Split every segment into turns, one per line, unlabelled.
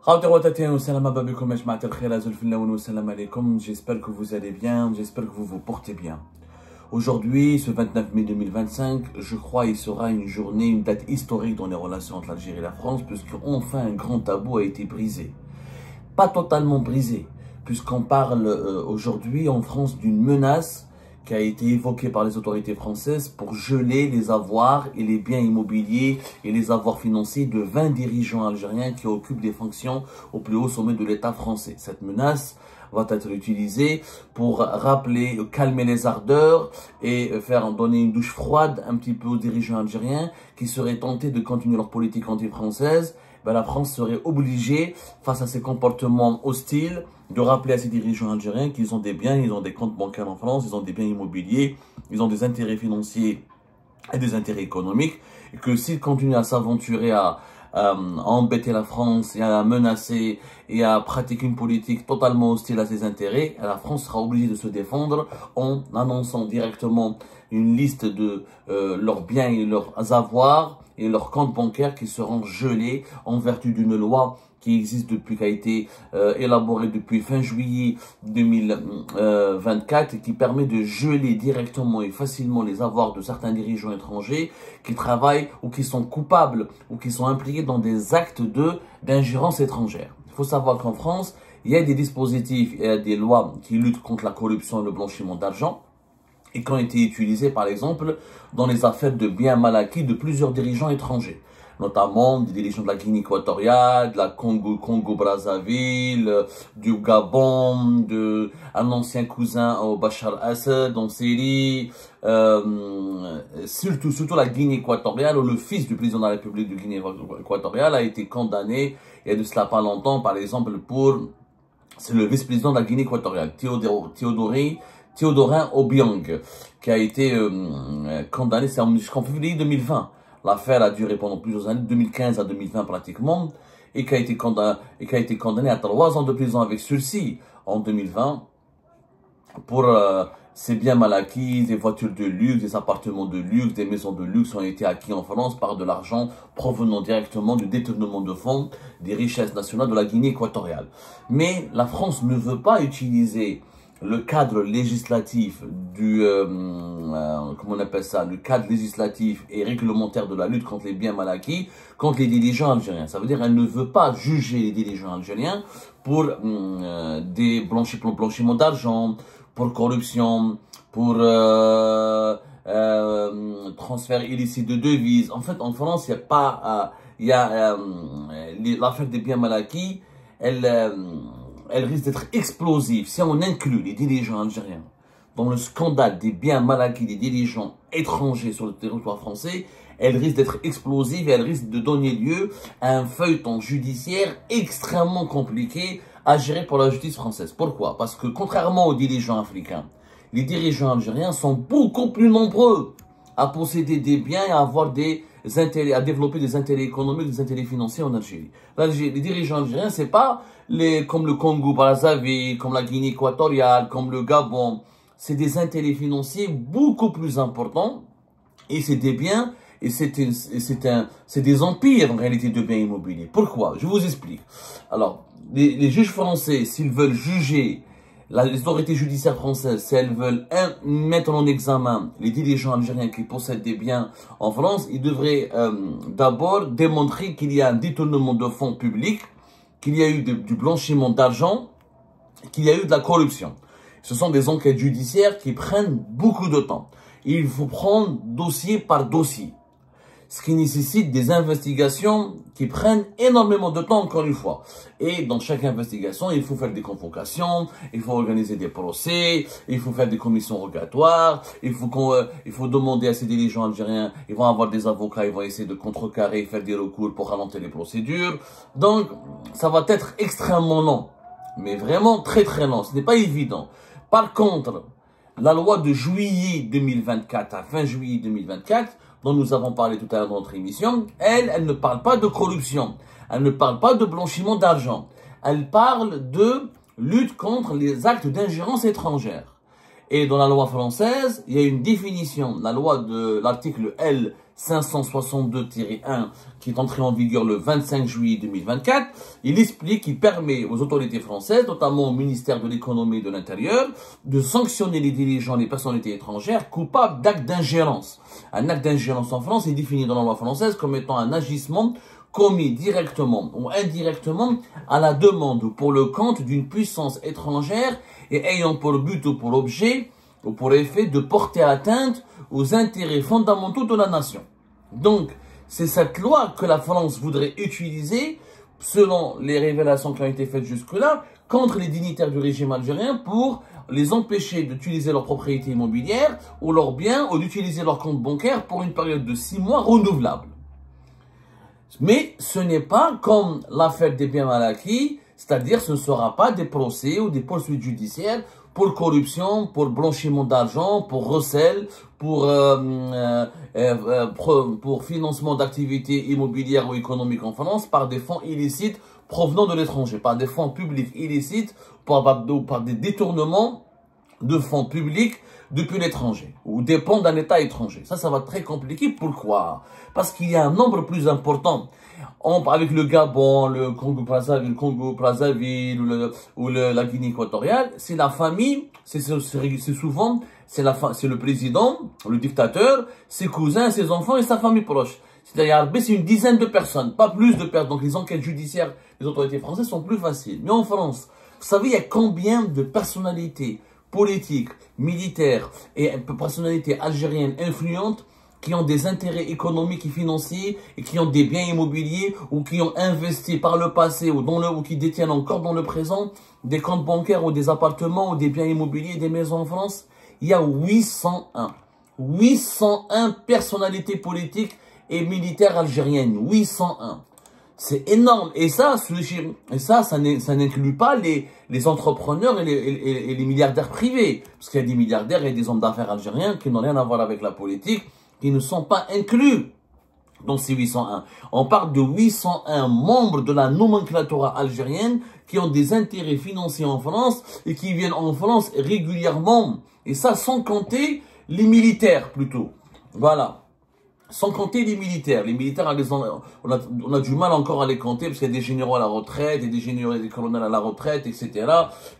J'espère que vous allez bien, j'espère que vous vous portez bien. Aujourd'hui, ce 29 mai 2025, je crois il sera une journée, une date historique dans les relations entre l'Algérie et la France, puisqu'enfin un grand tabou a été brisé. Pas totalement brisé, puisqu'on parle aujourd'hui en France d'une menace qui a été évoquée par les autorités françaises pour geler les avoirs et les biens immobiliers et les avoirs financiers de 20 dirigeants algériens qui occupent des fonctions au plus haut sommet de l'État français. Cette menace va être utilisée pour rappeler, calmer les ardeurs et donner une douche froide un petit peu aux dirigeants algériens qui seraient tentés de continuer leur politique anti-française. La France serait obligée, face à ces comportements hostiles, de rappeler à ces dirigeants algériens qu'ils ont des biens, ils ont des comptes bancaires en France, ils ont des biens immobiliers, ils ont des intérêts financiers et des intérêts économiques, et que s'ils continuent à s'aventurer à embêter la France et à la menacer et à pratiquer une politique totalement hostile à ses intérêts, la France sera obligée de se défendre en annonçant directement une liste de leurs biens et leurs avoirs et leurs comptes bancaires qui seront gelés en vertu d'une loi qui existe depuis, qui a été élaborée depuis fin juillet 2024 et qui permet de geler directement et facilement les avoirs de certains dirigeants étrangers qui travaillent ou qui sont coupables ou qui sont impliqués dans des actes d'ingérence étrangère. Il faut savoir qu'en France, il y a des dispositifs et des lois qui luttent contre la corruption et le blanchiment d'argent, et qui ont été utilisés, par exemple, dans les affaires de biens mal acquis de plusieurs dirigeants étrangers, notamment des dirigeants de la Guinée équatoriale, de la Congo-Brazzaville, du Gabon, un ancien cousin au Bachar Assad en Syrie, surtout la Guinée équatoriale, où le fils du président de la République de Guinée équatoriale a été condamné, il y a de cela pas longtemps, par exemple, c'est le vice-président de la Guinée équatoriale, Théodorin Obiang, qui a été condamné jusqu'en février 2020. L'affaire a duré pendant plusieurs années, 2015 à 2020 pratiquement, et qui a été condamné à 3 ans de prison avec sursis en 2020 pour ses biens mal acquis, des voitures de luxe, des appartements de luxe, des maisons de luxe ont été acquis en France par de l'argent provenant directement du détournement de fonds des richesses nationales de la Guinée équatoriale. Mais la France ne veut pas utiliser le cadre législatif comment on appelle ça, le cadre législatif et réglementaire de la lutte contre les biens mal acquis, contre les dirigeants algériens. Ça veut dire qu'elle ne veut pas juger les dirigeants algériens pour des blanchiments d'argent, pour corruption, pour transfert illicite de devises. En fait, en France, il n'y a pas, l'affaire des biens mal acquis, elle risque d'être explosive si on inclut les dirigeants algériens dans le scandale des biens mal acquis des dirigeants étrangers sur le territoire français. Elle risque d'être explosive et elle risque de donner lieu à un feuilleton judiciaire extrêmement compliqué à gérer pour la justice française. Pourquoi? Parce que contrairement aux dirigeants africains, les dirigeants algériens sont beaucoup plus nombreux à posséder des biens et à avoir des intérêts, à développer des intérêts économiques, des intérêts financiers en Algérie. Les dirigeants algériens, c'est pas comme le Congo-Brazzaville, comme la Guinée équatoriale, comme le Gabon. C'est des intérêts financiers beaucoup plus importants et c'est des biens et c'est des empires en réalité de biens immobiliers. Pourquoi? Je vous explique. Alors, les juges français, s'ils veulent juger les autorités judiciaires françaises, si elles veulent mettre en examen les dirigeants algériens qui possèdent des biens en France, ils devraient d'abord démontrer qu'il y a un détournement de fonds publics, qu'il y a eu du blanchiment d'argent, qu'il y a eu de la corruption. Ce sont des enquêtes judiciaires qui prennent beaucoup de temps. Il faut prendre dossier par dossier, ce qui nécessite des investigations qui prennent énormément de temps, encore une fois. Et dans chaque investigation, il faut faire des convocations, il faut organiser des procès, il faut faire des commissions rogatoires, il faut demander à ces dirigeants algériens, ils vont avoir des avocats, ils vont essayer de contrecarrer, faire des recours pour ralentir les procédures. Donc, ça va être extrêmement long, mais vraiment très très long, ce n'est pas évident. Par contre, la loi de juillet 2024, à fin juillet 2024, dont nous avons parlé tout à l'heure dans notre émission, elle ne parle pas de corruption, elle ne parle pas de blanchiment d'argent, elle parle de lutte contre les actes d'ingérence étrangère. Et dans la loi française, il y a une définition, la loi de l'article L 562-1 qui est entré en vigueur le 25 juillet 2024, il explique, il permet aux autorités françaises, notamment au ministère de l'économie et de l'intérieur, de sanctionner les dirigeants, les personnalités étrangères coupables d'actes d'ingérence. Un acte d'ingérence en France est défini dans la loi française comme étant un agissement commis directement ou indirectement à la demande ou pour le compte d'une puissance étrangère et ayant pour but ou pour objet ou pour effet de porter atteinte aux intérêts fondamentaux de la nation. Donc, c'est cette loi que la France voudrait utiliser, selon les révélations qui ont été faites jusque-là, contre les dignitaires du régime algérien pour les empêcher d'utiliser leur propriété immobilière ou leurs biens ou d'utiliser leur compte bancaire pour une période de 6 mois renouvelable. Mais ce n'est pas comme l'affaire des biens mal acquis, c'est-à-dire ce ne sera pas des procès ou des poursuites judiciaires pour corruption, pour blanchiment d'argent, pour recel, pour financement d'activités immobilières ou économiques en France par des fonds illicites provenant de l'étranger, par des fonds publics illicites, par des détournements de fonds publics depuis l'étranger ou dépend d'un État étranger. Ça va être très compliqué. Pourquoi? Parce qu'il y a un nombre plus important. Avec le Gabon, le Congo-Brazzaville ou la Guinée équatoriale, c'est la famille, c'est souvent, c'est le président, le dictateur, ses cousins, ses enfants et sa famille proche. C'est-à-dire, c'est une dizaine de personnes, pas plus de personnes. Donc les enquêtes judiciaires des autorités françaises sont plus faciles. Mais en France, vous savez, il y a combien de personnalités politiques, militaires et personnalités algériennes influentes qui ont des intérêts économiques et financiers et qui ont des biens immobiliers ou qui ont investi par le passé ou qui détiennent encore dans le présent des comptes bancaires ou des appartements ou des biens immobiliers, des maisons en France. Il y a 801 personnalités politiques et militaires algériennes. 801. C'est énorme. Et ça n'inclut pas les entrepreneurs et les milliardaires privés. Parce qu'il y a des milliardaires et des hommes d'affaires algériens qui n'ont rien à voir avec la politique, qui ne sont pas inclus dans ces 801. On parle de 801 membres de la nomenclatura algérienne qui ont des intérêts financiers en France et qui viennent en France régulièrement. Et ça, sans compter les militaires, plutôt. Voilà. Sans compter les militaires. Les militaires, on a du mal encore à les compter parce qu'il y a des généraux à la retraite, et des généraux et des colonels à la retraite, etc.,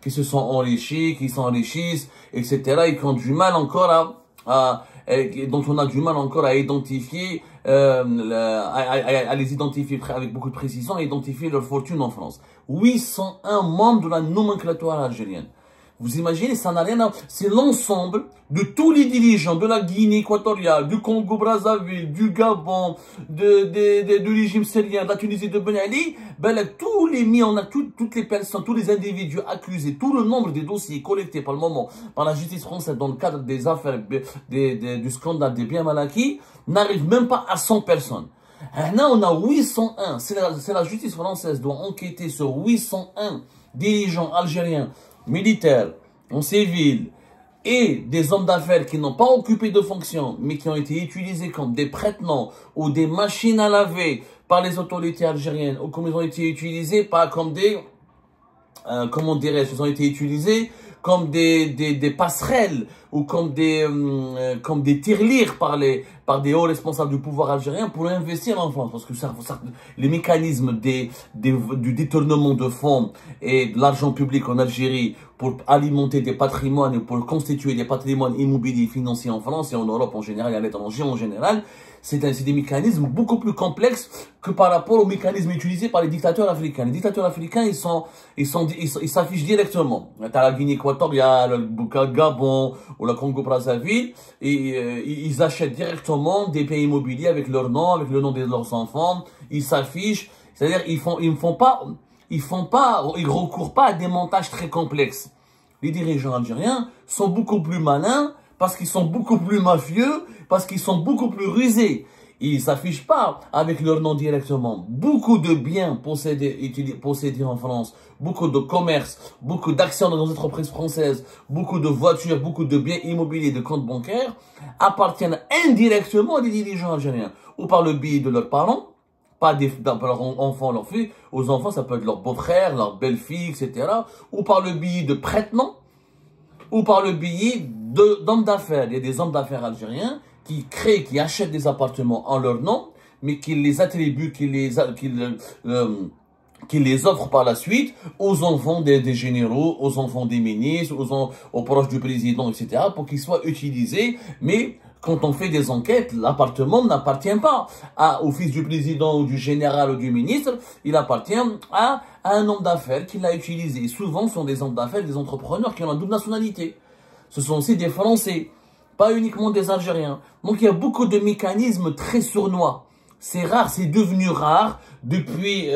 qui se sont enrichis, qui s'enrichissent, etc., et qui ont du mal encore dont on a du mal encore à identifier, à les identifier avec beaucoup de précision, à identifier leur fortune en France. 801 membres de la nomenclature algérienne. Vous imaginez, ça n'a rien à... C'est l'ensemble de tous les dirigeants de la Guinée équatoriale, du Congo-Brazzaville, du Gabon, du régime syrien, de la Tunisie, de Ben Ali. Tous les mis, on a toutes les personnes, tous les individus accusés, tout le nombre des dossiers collectés par le moment par la justice française dans le cadre des affaires, du scandale des biens mal acquis, n'arrive même pas à 100 personnes. Là, on a 801. C'est la justice française doit enquêter sur 801 dirigeants algériens, militaires, en civil, et des hommes d'affaires qui n'ont pas occupé de fonction, mais qui ont été utilisés comme des prête-noms ou des machines à laver par les autorités algériennes, ou comme ils ont été utilisés, pas comme des, comment dirais-je, ils ont été utilisés comme des passerelles ou comme des tirelires par des hauts responsables du pouvoir algérien pour investir en France. Parce que les mécanismes du détournement de fonds et de l'argent public en Algérie pour alimenter des patrimoines et pour constituer des patrimoines immobiliers financiers en France et en Europe en général et à l'étranger en général, c'est des mécanismes beaucoup plus complexes que par rapport aux mécanismes utilisés par les dictateurs africains. Les dictateurs africains, ils s'affichent directement. T'as la Guinée équatoriale, le Gabon ou la Congo-Brazzaville, et ils achètent directement des biens immobiliers avec leur nom, avec le nom de leurs enfants. Ils s'affichent, c'est-à-dire ils recourent pas à des montages très complexes. Les dirigeants algériens sont beaucoup plus malins parce qu'ils sont beaucoup plus mafieux, parce qu'ils sont beaucoup plus rusés. Ils ne s'affichent pas avec leur nom directement. Beaucoup de biens possédés en France, beaucoup de commerces, beaucoup d'actions dans nos entreprises françaises, beaucoup de voitures, beaucoup de biens immobiliers, de comptes bancaires appartiennent indirectement à des dirigeants algériens ou par le biais de leurs parents, pas par leurs enfants, leurs filles. Aux enfants, ça peut être leur beau-frère, leur belle-fille, etc. ou par le biais de prête-noms. ou par le biais d'hommes d'affaires. Il y a des hommes d'affaires algériens qui créent, qui achètent des appartements en leur nom, mais qui les attribuent, qui les offrent par la suite aux enfants des généraux, aux enfants des ministres, aux proches du président, etc., pour qu'ils soient utilisés. Mais quand on fait des enquêtes, l'appartement n'appartient pas au fils du président ou du général ou du ministre, il appartient à un homme d'affaires qui l'a utilisé. Et souvent, ce sont des hommes d'affaires, des entrepreneurs qui ont la double nationalité. Ce sont aussi des Français, pas uniquement des Algériens. Donc, il y a beaucoup de mécanismes très sournois. C'est rare, c'est devenu rare depuis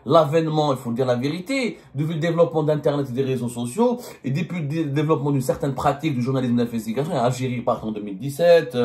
l'avènement, il faut dire la vérité, depuis le développement d'Internet et des réseaux sociaux, et depuis le développement d'une certaine pratique du journalisme d'investigation. Algérie part en 2017,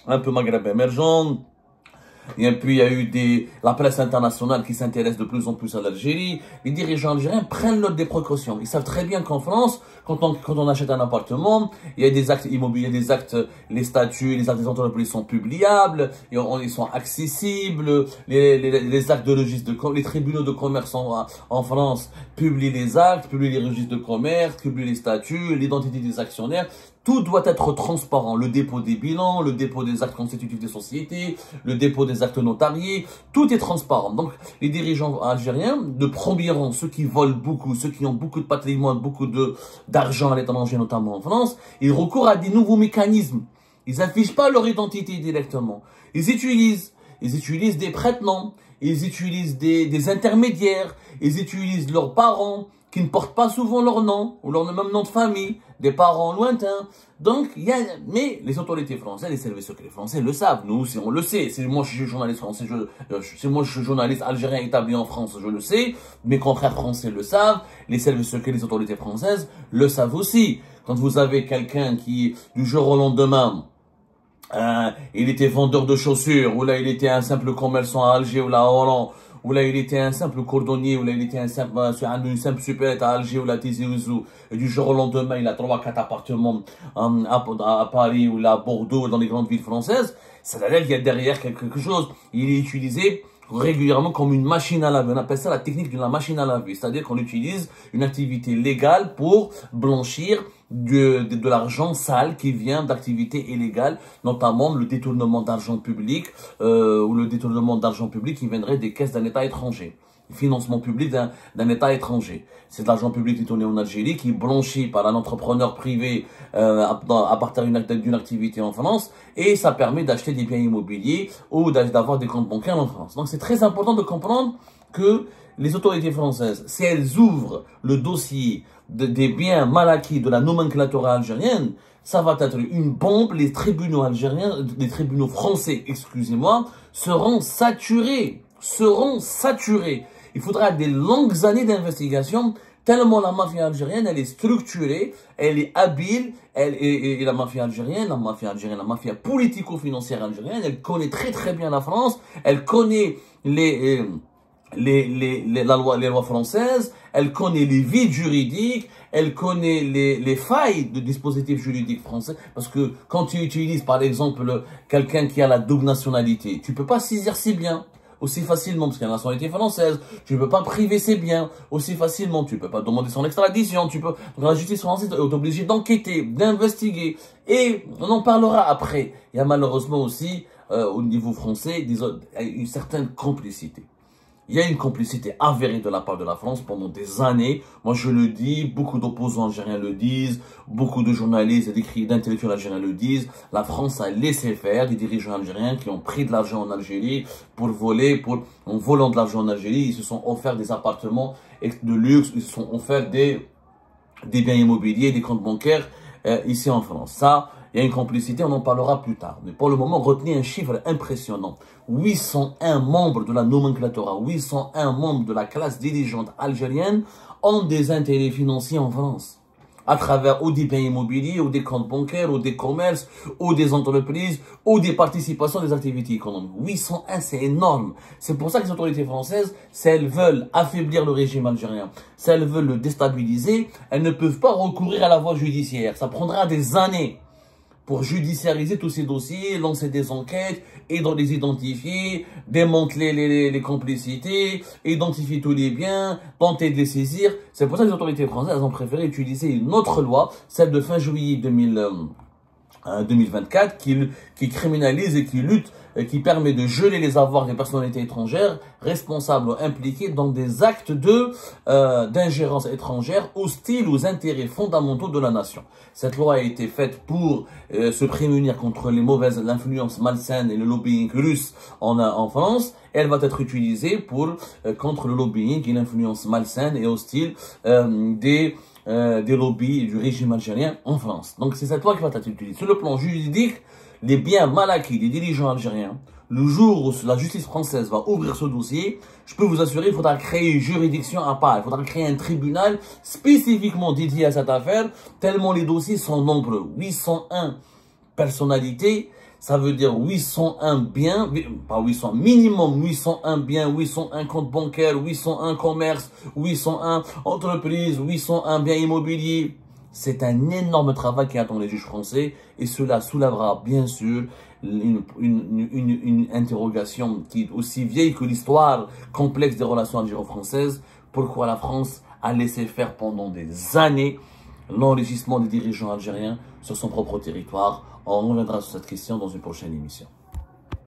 un peu Maghreb émergent. Et puis, il y a eu la presse internationale qui s'intéresse de plus en plus à l'Algérie. Les dirigeants algériens prennent des précautions. Ils savent très bien qu'en France, quand on achète un appartement, il y a des actes immobiliers, les statuts, les actes des entreprises sont publiables, ils sont accessibles, les actes de registre les tribunaux de commerce en France publient les actes, publient les registres de commerce, publient les statuts, l'identité des actionnaires. Tout doit être transparent. Le dépôt des bilans, le dépôt des actes constitutifs des sociétés, le dépôt des actes notariés, tout est transparent. Donc, les dirigeants algériens de premier rang, ceux qui volent beaucoup, ceux qui ont beaucoup de patrimoine, beaucoup d'argent à l'étranger, notamment en France, ils recourent à des nouveaux mécanismes. Ils affichent pas leur identité directement. Ils utilisent des prête-noms, ils utilisent des intermédiaires, ils utilisent leurs parents, qui ne portent pas souvent leur nom, ou leur même nom de famille, des parents lointains. Donc, mais les autorités françaises, les services secrets français le savent. Nous, on le sait. Si moi je suis journaliste français, si moi je suis journaliste algérien établi en France, je le sais. Mes confrères français le savent. Les services secrets, les autorités françaises le savent aussi. Quand vous avez quelqu'un qui, du jour au lendemain, il était vendeur de chaussures, ou là il était un simple commerçant à Alger ou là à Oran, ou là il était un simple cordonnier, ou là il était une simple supérette à Alger ou là à Tizi Ouzou, et du jour au lendemain il a 3-4 appartements à Paris ou là à Bordeaux, dans les grandes villes françaises, ça veut dire qu'il y a derrière quelque chose. Il est utilisé régulièrement comme une machine à laver. On appelle ça la technique de la machine à laver. C'est-à-dire qu'on utilise une activité légale pour blanchir de l'argent sale qui vient d'activités illégales, notamment le détournement d'argent public ou le détournement d'argent public qui viendrait des caisses d'un État étranger. Financement public d'un État étranger. C'est de l'argent public détourné en Algérie qui est blanchi par un entrepreneur privé à partir d'une activité en France, et ça permet d'acheter des biens immobiliers ou d'avoir des comptes bancaires en France. Donc c'est très important de comprendre que les autorités françaises, si elles ouvrent le dossier des biens mal acquis de la nomenclature algérienne, ça va être une bombe. Les tribunaux algériens, les tribunaux français, excusez-moi, seront saturés. Il faudra des longues années d'investigation, tellement la mafia algérienne, elle est structurée, elle est habile, et la mafia algérienne, la mafia politico-financière algérienne, elle connaît très très bien la France, elle connaît les lois françaises, elle connaît les vides juridiques, elle connaît les failles de dispositifs juridiques français, parce que quand tu utilises par exemple quelqu'un qui a la double nationalité, tu peux pas saisir ses biens aussi facilement, parce qu'il y a la nationalité française, tu ne peux pas priver ses biens aussi facilement, tu ne peux pas demander son extradition, donc la justice française est obligée d'enquêter, d'investiguer, et on en parlera après. Il y a malheureusement aussi, au niveau français, une certaine complicité. Il y a une complicité avérée de la part de la France pendant des années. Moi, je le dis, beaucoup d'opposants algériens le disent, beaucoup de journalistes et d'intellectuels algériens le disent. La France a laissé faire des dirigeants algériens qui ont pris de l'argent en Algérie pour voler, en volant de l'argent en Algérie. Ils se sont offerts des appartements de luxe, ils se sont offerts des biens immobiliers, des comptes bancaires ici en France. Ça, il y a une complicité, on en parlera plus tard. Mais pour le moment, retenez un chiffre impressionnant. 801 membres de la nomenclatura, 801 membres de la classe dirigeante algérienne ont des intérêts financiers en France. À travers ou des biens immobiliers, ou des comptes bancaires, ou des commerces, ou des entreprises, ou des participations des activités économiques. 801, c'est énorme. C'est pour ça que les autorités françaises, si elles veulent affaiblir le régime algérien, si elles veulent le déstabiliser, elles ne peuvent pas recourir à la voie judiciaire. Ça prendra des années pour judiciariser tous ces dossiers, lancer des enquêtes, et dans les identifier, démanteler les complicités, identifier tous les biens, tenter de les saisir. C'est pour ça que les autorités françaises ont préféré utiliser une autre loi, celle de fin juillet 2024, qui criminalise et qui lutte, qui permet de geler les avoirs des personnalités étrangères responsables ou impliquées dans des actes d'ingérence étrangère hostiles aux intérêts fondamentaux de la nation. Cette loi a été faite pour se prémunir contre l'influence malsaine et le lobbying russe en France. Elle va être utilisée contre le lobbying et l'influence malsaine et hostile des lobbies du régime algérien en France. Donc c'est cette loi qui va être utilisée. Sur le plan juridique, les biens mal acquis des dirigeants algériens, le jour où la justice française va ouvrir ce dossier, je peux vous assurer, il faudra créer une juridiction à part, il faudra créer un tribunal spécifiquement dédié à cette affaire, tellement les dossiers sont nombreux. 801 personnalités, ça veut dire 801 biens, pas 800, minimum 801 biens, 801 comptes bancaires, 801 commerces, 801 entreprises, 801 biens immobiliers. C'est un énorme travail qui attend les juges français et cela soulèvera bien sûr une interrogation qui est aussi vieille que l'histoire complexe des relations algéro-françaises. Pourquoi la France a laissé faire pendant des années l'enrichissement des dirigeants algériens sur son propre territoire? On reviendra sur cette question dans une prochaine émission.